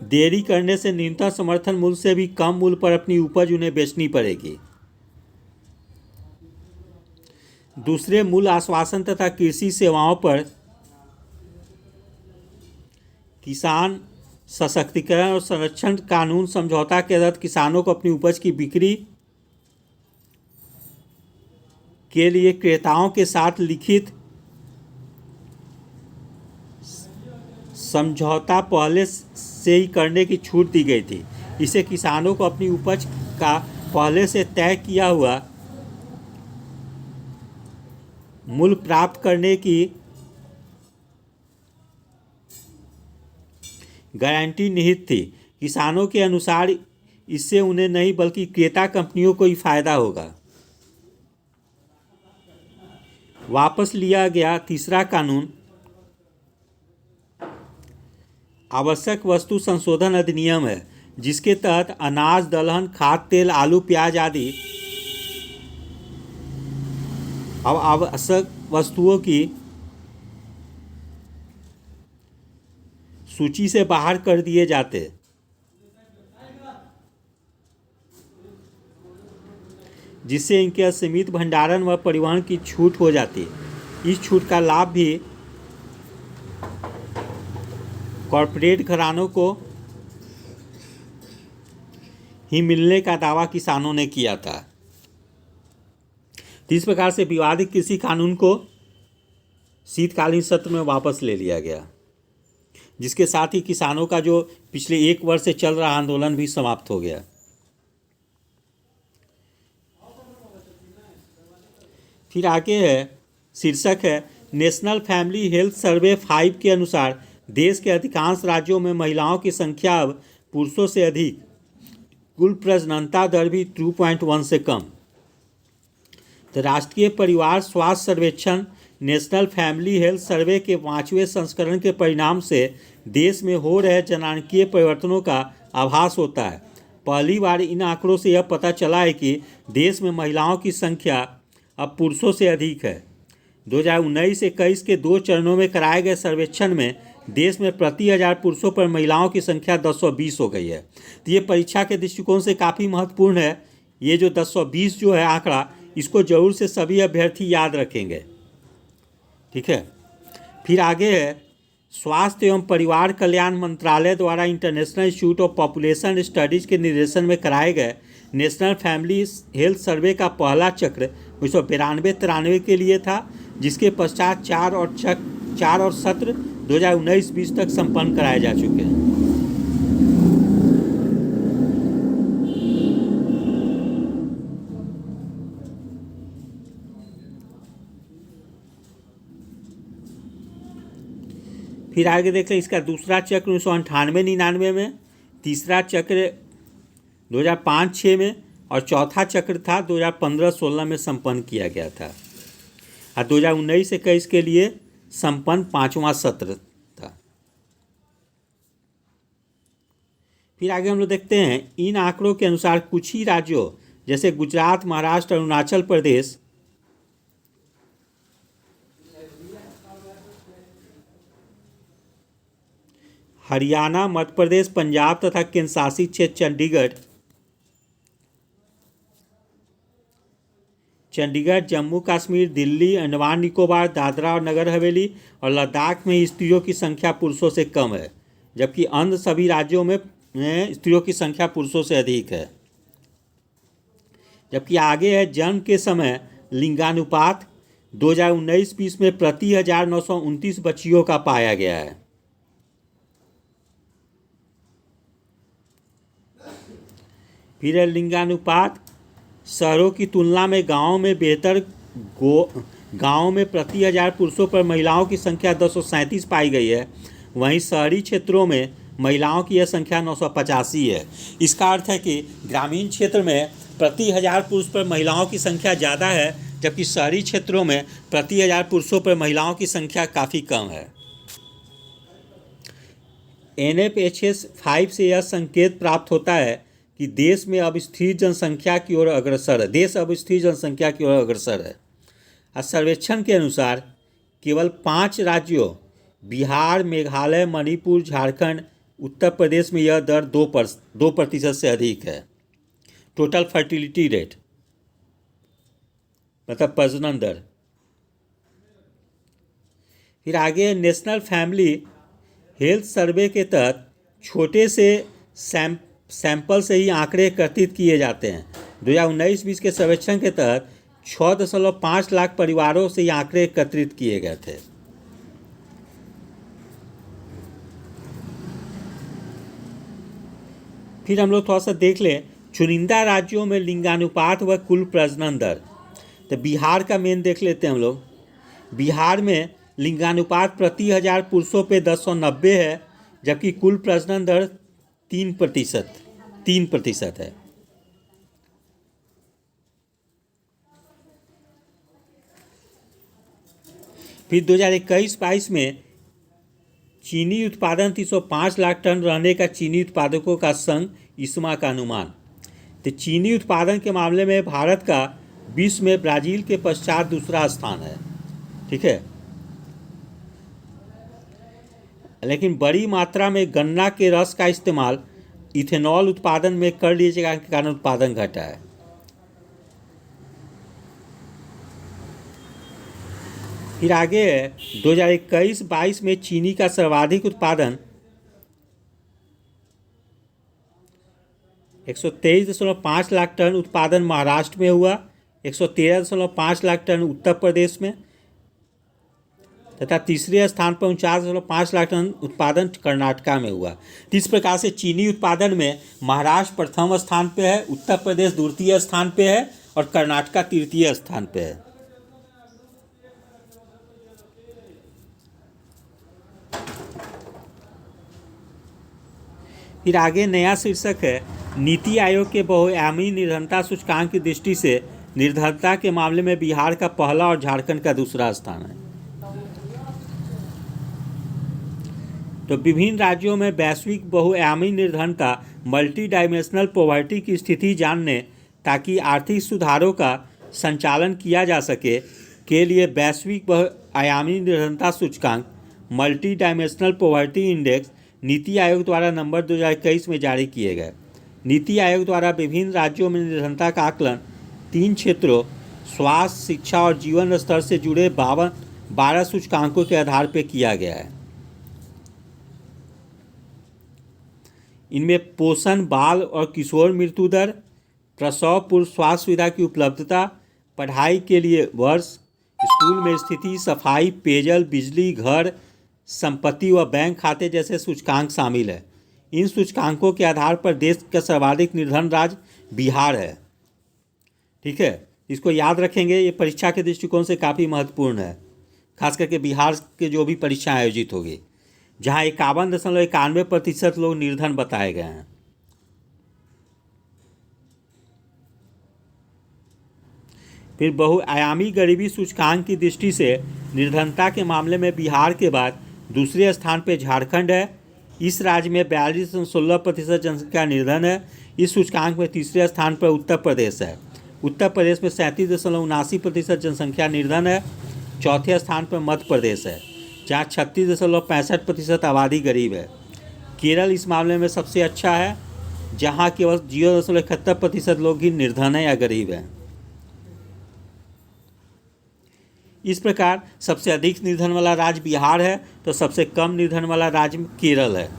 देरी करने से न्यूनतम समर्थन मूल्य से भी कम मूल्य पर अपनी उपज उन्हें बेचनी पड़ेगी। दूसरे मूल्य आश्वासन तथा कृषि सेवाओं पर किसान सशक्तिकरण और संरक्षण कानून समझौता के तहत किसानों को अपनी उपज की बिक्री के लिए क्रेताओं के साथ लिखित समझौता पहले से ही करने की छूट दी गई थी। इससे किसानों को अपनी उपज का पहले से तय किया हुआ मूल्य प्राप्त करने की गारंटी निहित थी। किसानों के अनुसार इससे उन्हें नहीं बल्कि क्रेता कंपनियों को ही फायदा होगा। वापस लिया गया तीसरा कानून आवश्यक वस्तु संशोधन अधिनियम है, जिसके तहत अनाज, दलहन, खाद्य तेल, आलू, प्याज आदि अब आवश्यक वस्तुओं की सूची से बाहर कर दिए जाते, जिससे इनके असीमित भंडारण व परिवहन की छूट हो जाती। इस छूट का लाभ भी कॉरपोरेट घरानों को ही मिलने का दावा किसानों ने किया था। इस प्रकार से विवादित कृषि कानून को शीतकालीन सत्र में वापस ले लिया गया, जिसके साथ ही किसानों का जो पिछले 1 वर्ष से चल रहा आंदोलन भी समाप्त हो गया। फिर आगे है, शीर्षक है नेशनल फैमिली हेल्थ सर्वे 5 के अनुसार देश के अधिकांश राज्यों में महिलाओं की संख्या अब पुरुषों से अधिक, कुल प्रजननता दर भी 2.1 से कम। तो राष्ट्रीय परिवार स्वास्थ्य सर्वेक्षण नेशनल फैमिली हेल्थ सर्वे के 5वें संस्करण के परिणाम से देश में हो रहे जनांकीय परिवर्तनों का आभास होता है। पहली बार इन आंकड़ों से यह पता चला है कि देश में महिलाओं की संख्या अब पुरुषों से अधिक है। 2019-21 के 2 चरणों में कराए गए सर्वेक्षण में देश में प्रति 1000 पुरुषों पर महिलाओं की संख्या 1020 हो गई है। तो ये परीक्षा के दृष्टिकोण से काफ़ी महत्वपूर्ण है। ये जो 1020 जो है आंकड़ा, इसको जरूर से सभी अभ्यर्थी याद रखेंगे, ठीक है। फिर आगे है, स्वास्थ्य एवं परिवार कल्याण मंत्रालय द्वारा international institute of population studies के निर्देशन में कराए गए नेशनल फैमिली हेल्थ सर्वे का पहला चक्र 1992-93 के लिए था, जिसके पश्चात 4 और सत्र 2019-20 तक संपन्न कराए जा चुके हैं। फिर आगे देख लें, इसका दूसरा चक्र 1998-99 में, तीसरा चक्र 2005-06 में और चौथा चक्र था 2015-16 में संपन्न किया गया था। और 2019-21 के लिए संपन्न 5वां सत्र था। फिर आगे हम लोग देखते हैं, इन आंकड़ों के अनुसार कुछ ही राज्यों जैसे गुजरात, महाराष्ट्र, अरुणाचल प्रदेश हरियाणा, मध्य प्रदेश, पंजाब तथा केंद्र शासित क्षेत्र चंडीगढ़ चंडीगढ़, जम्मू कश्मीर, दिल्ली, अंडमान निकोबार, दादरा और नगर हवेली और लद्दाख में स्त्रियों की संख्या पुरुषों से कम है, जबकि अन्य सभी राज्यों में स्त्रियों की संख्या पुरुषों से अधिक है। जबकि आगे है जन्म के समय लिंगानुपात 2019-20 में प्रति 1929 बच्चियों का पाया गया है। फिर है लिंगानुपात शहरों की तुलना में गांवों में बेहतर। गांवों में प्रति 1000 पुरुषों पर महिलाओं की संख्या 237 पाई गई है, वहीं शहरी क्षेत्रों में महिलाओं की यह संख्या 985 है। इसका अर्थ है कि ग्रामीण क्षेत्र में प्रति 1000 पुरुष पर महिलाओं की संख्या ज़्यादा है, जबकि शहरी क्षेत्रों में प्रति 1000 पुरुषों पर महिलाओं की संख्या काफ़ी कम है। NFHS 5 से यह संकेत प्राप्त होता है कि देश अब स्थिर जनसंख्या की ओर अग्रसर है। सर्वेक्षण के अनुसार केवल 5 राज्यों बिहार, मेघालय, मणिपुर, झारखंड, उत्तर प्रदेश में यह दर 2% से अधिक है। टोटल फर्टिलिटी रेट मतलब प्रजनन दर। फिर आगे नेशनल फैमिली हेल्थ सर्वे के तहत छोटे से सैंपल से ही आंकड़े एकत्रित किए जाते हैं। 2019-20 के सर्वेक्षण के तहत 6.5 लाख परिवारों से ये आंकड़े एकत्रित किए गए थे। फिर हम लोग थोड़ा सा देख लें चुनिंदा राज्यों में लिंगानुपात व कुल प्रजनन दर। तो बिहार का मेन देख लेते हैं हम लोग। बिहार में लिंगानुपात प्रति 1000 पुरुषों पे 1090 है, जबकि कुल प्रजनन दर 3% है। फिर 2021-22 में चीनी उत्पादन 305 लाख टन रहने का चीनी उत्पादकों का संघ इस्मा का अनुमान। तो चीनी उत्पादन के मामले में भारत का विश्व में ब्राज़ील के पश्चात दूसरा स्थान है। ठीक है, लेकिन बड़ी मात्रा में गन्ना के रस का इस्तेमाल इथेनॉल उत्पादन में कर लिए जाने के कारण उत्पादन घटा है। फिर आगे है 2021-22 में चीनी का सर्वाधिक उत्पादन 123.5 लाख टन उत्पादन महाराष्ट्र में हुआ, 113.5 लाख टन उत्तर प्रदेश में तथा तीसरे स्थान पर 49.5 लाख टन उत्पादन कर्नाटका में हुआ। इस प्रकार से चीनी उत्पादन में महाराष्ट्र प्रथम स्थान पे है, उत्तर प्रदेश द्वितीय स्थान पे है और कर्नाटका तृतीय स्थान पे है। फिर आगे नया शीर्षक है नीति आयोग के बहुआयामी निर्धनता सूचकांक की दृष्टि से निर्धनता के मामले में बिहार का पहला और झारखंड का दूसरा स्थान है। तो विभिन्न राज्यों में वैश्विक बहुआयामी निर्धनता मल्टी डायमेंशनल पॉवर्टी की स्थिति जानने ताकि आर्थिक सुधारों का संचालन किया जा सके के लिए वैश्विक बहुआयामी निर्धनता सूचकांक multi dimensional poverty index NITI Aayog द्वारा नंबर 2021 में जारी किए गए। नीति आयोग द्वारा विभिन्न राज्यों में निर्धनता का आकलन 3 क्षेत्रों स्वास्थ्य, शिक्षा और जीवन स्तर से जुड़े 12 सूचकांकों के आधार पर किया गया है। इनमें पोषण, बाल और किशोर मृत्यु दर, प्रसव पूर्व स्वास्थ्य सुविधा की उपलब्धता, पढ़ाई के लिए वर्ष, स्कूल में स्थिति, सफाई, पेयजल, बिजली, घर, संपत्ति व बैंक खाते जैसे सूचकांक शामिल है। इन सूचकांकों के आधार पर देश का सर्वाधिक निर्धन राज्य बिहार है। ठीक है, इसको याद रखेंगे, ये परीक्षा के दृष्टिकोण से काफ़ी महत्वपूर्ण है, खास करके बिहार के जो भी परीक्षाएं आयोजित होगी, जहाँ 51.91% लोग निर्धन बताए गए हैं। फिर बहुआयामी गरीबी सूचकांक की दृष्टि से निर्धनता के मामले में बिहार के बाद दूसरे स्थान पर झारखंड है। इस राज्य में 42.16% जनसंख्या निर्धन है। इस सूचकांक में तीसरे स्थान पर उत्तर प्रदेश है। उत्तर प्रदेश में 37.79% जनसंख्या निर्धन है। चौथे स्थान पर मध्य प्रदेश है, जहाँ 36.65% आबादी गरीब है। केरल इस मामले में सबसे अच्छा है, जहाँ केवल 0.71% लोग ही निर्धन है या गरीब हैं। इस प्रकार सबसे अधिक निर्धन वाला राज्य बिहार है, तो सबसे कम निर्धन वाला राज्य केरल है,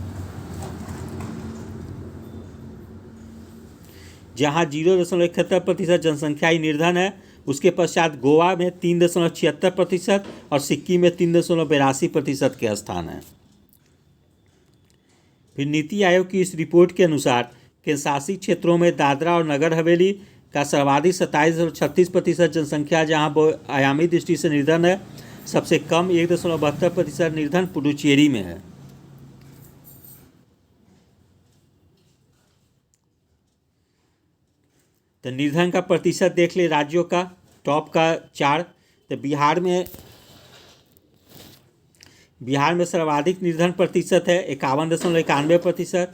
जहाँ 0.71% जनसंख्या ही निर्धन है। उसके पश्चात गोवा में 3.76% और सिक्किम में 3.82% के स्थान है। फिर नीति आयोग की इस रिपोर्ट के अनुसार केंद्र शासित क्षेत्रों में दादरा और नगर हवेली का सर्वाधिक 27.36% जनसंख्या जहां आयामी दृष्टि से निर्धन है। सबसे कम 1.72% निर्धन पुडुचेरी में है। तो निर्धन का प्रतिशत देख ले राज्यों का, टॉप का 4। तो बिहार में सर्वाधिक निर्धन प्रतिशत है 51.91%।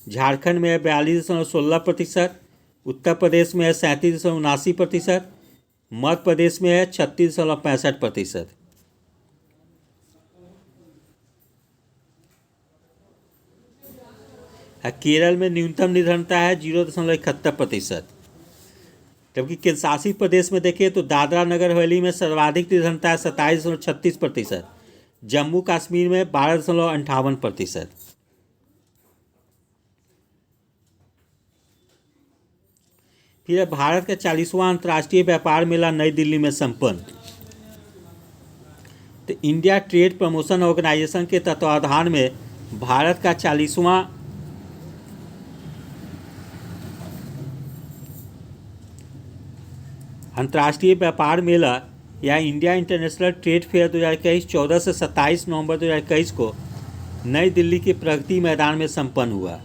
झारखंड में है 42.16%। उत्तर प्रदेश में है 37.79%। मध्य प्रदेश में है 36.65%। केरल में न्यूनतम निर्धनता है 0.71%। जबकि केंद्र शासित प्रदेश में देखें तो दादरा नगर हवेली में सर्वाधिक निर्धनता है 27.36%। जम्मू कश्मीर में 12.58%। फिर भारत का 40वां अंतर्राष्ट्रीय व्यापार मेला नई दिल्ली में संपन्न। तो इंडिया ट्रेड प्रमोशन ऑर्गेनाइजेशन के तत्वावधान में भारत का 40वां अंतर्राष्ट्रीय व्यापार मेला या इंडिया इंटरनेशनल ट्रेड फेयर 2021 14 से 27 नवंबर 2021 को नई दिल्ली के प्रगति मैदान में संपन्न हुआ।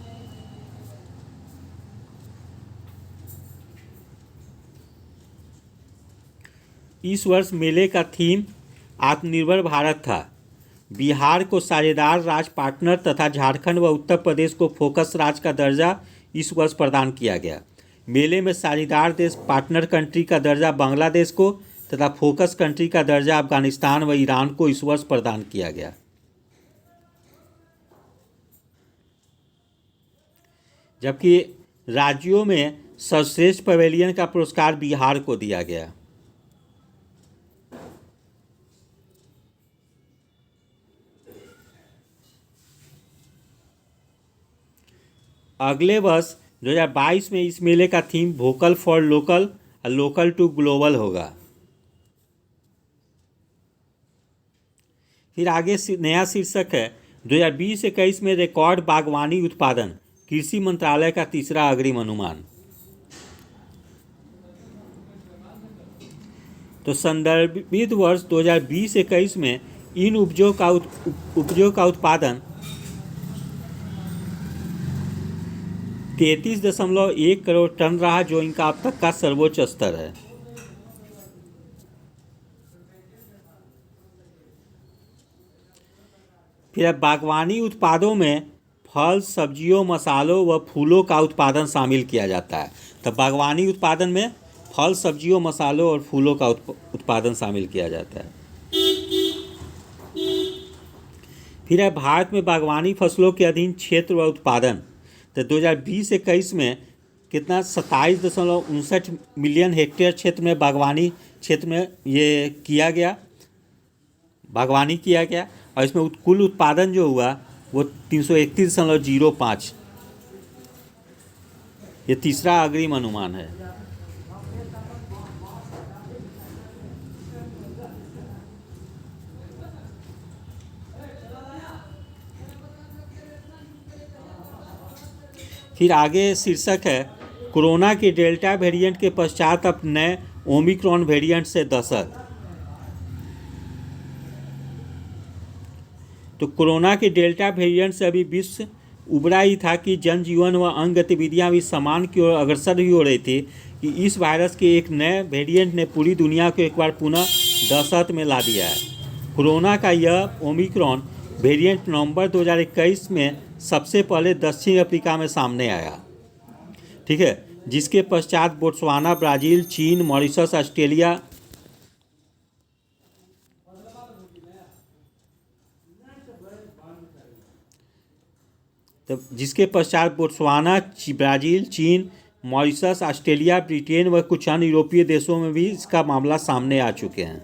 इस वर्ष मेले का थीम आत्मनिर्भर भारत था। बिहार को साझेदार राज्य पार्टनर तथा झारखंड व उत्तर प्रदेश को फोकस राज्य का दर्जा इस वर्ष प्रदान किया गया। मेले में साझेदार देश पार्टनर कंट्री का दर्जा बांग्लादेश को तथा फोकस कंट्री का दर्जा अफगानिस्तान व ईरान को इस वर्ष प्रदान किया गया। जबकि राज्यों में सर्वश्रेष्ठ पवेलियन का पुरस्कार बिहार को दिया गया। अगले वर्ष 2022 में इस मेले का थीम वोकल फॉर लोकल और लोकल टू ग्लोबल होगा। फिर आगे नया शीर्षक है 2020-21 में रिकॉर्ड बागवानी उत्पादन, कृषि मंत्रालय का तीसरा अग्रिम अनुमान। तो संदर्भित वर्ष 2020-21 में इन उपजों का उत्पादन 33.1 करोड़ टन रहा, जो इनका अब तक का सर्वोच्च स्तर है। फिर बागवानी उत्पादों में फल, सब्जियों, मसालों व फूलों का उत्पादन शामिल किया जाता है। तो बागवानी उत्पादन में फल, सब्जियों, मसालों और फूलों का उत्पादन शामिल किया जाता है। फिर है भारत में बागवानी फसलों के अधीन क्षेत्र व उत्पादन। तो 2020-21 में कितना 27.59 मिलियन हेक्टेयर क्षेत्र में बागवानी क्षेत्र में ये बागवानी किया गया और इसमें कुल उत्पादन जो हुआ वो 331.05। ये तीसरा अग्रिम अनुमान है। फिर आगे शीर्षक है कोरोना के डेल्टा वेरिएंट के पश्चात अब नए ओमिक्रॉन वेरिएंट से दहशत। तो कोरोना के डेल्टा वेरिएंट से अभी विश्व उबरा ही था कि जनजीवन व अंग गतिविधियाँ भी समान की ओर अग्रसर ही हो रही थी कि इस वायरस के एक नए वेरिएंट ने पूरी दुनिया को एक बार पुनः दहशत में ला दिया है। कोरोना का यह ओमिक्रॉन वेरिएंट नवंबर 2021 में सबसे पहले दक्षिण अफ्रीका में सामने आया, ठीक है, जिसके पश्चात बोत्सवाना, ब्राज़ील, चीन, मॉरिशस, ऑस्ट्रेलिया ब्राज़ील, चीन, मॉरिशस, ऑस्ट्रेलिया, ब्रिटेन व कुछ अन्य यूरोपीय देशों में भी इसका मामला सामने आ चुके हैं।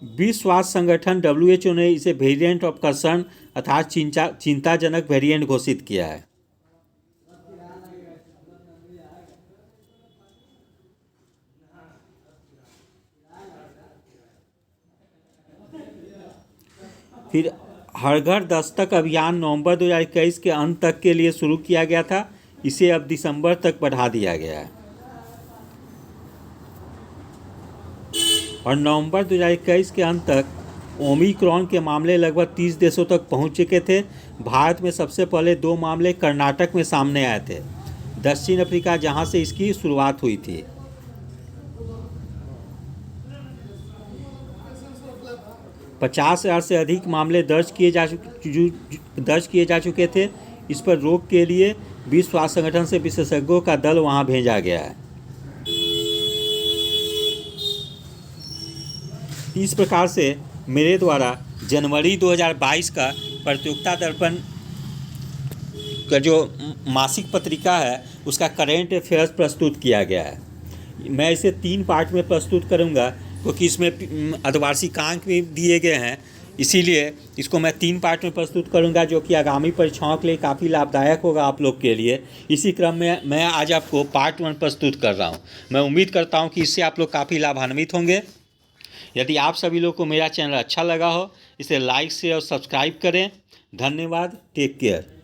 विश्व स्वास्थ्य संगठन WHO ने इसे वेरिएंट ऑफ कंसर्न अर्थात चिंताजनक वेरिएंट घोषित किया है। फिर हर घर दस्तक अभियान नवंबर 2021 के अंत तक के लिए शुरू किया गया था, इसे अब दिसंबर तक बढ़ा दिया गया है। और नवंबर 2021 के अंत तक ओमिक्रॉन के मामले लगभग 30 देशों तक पहुंच चुके थे। भारत में सबसे पहले 2 मामले कर्नाटक में सामने आए थे, दक्षिण अफ्रीका जहां से इसकी शुरुआत हुई थी। 50,000 से अधिक मामले दर्ज किए जा चुके थे। इस पर रोक के लिए विश्व स्वास्थ्य संगठन से विशेषज्ञों का दल वहां भेजा गया है। इस प्रकार से मेरे द्वारा जनवरी 2022 का प्रतियोगिता दर्पण का जो मासिक पत्रिका है उसका करेंट अफेयर्स प्रस्तुत किया गया है। मैं इसे 3 पार्ट में प्रस्तुत करूंगा क्योंकि इसमें अर्धवार्षिकांक भी दिए गए हैं, इसीलिए इसको मैं 3 पार्ट में प्रस्तुत करूंगा जो कि आगामी परीक्षाओं के लिए काफ़ी लाभदायक होगा आप लोग के लिए। इसी क्रम में मैं आज आपको पार्ट 1 प्रस्तुत कर रहा हूं। मैं उम्मीद करता हूं कि इससे आप लोग काफ़ी लाभान्वित होंगे। यदि आप सभी लोग को मेरा चैनल अच्छा लगा हो इसे लाइक शेयर और सब्सक्राइब करें। धन्यवाद। Take care.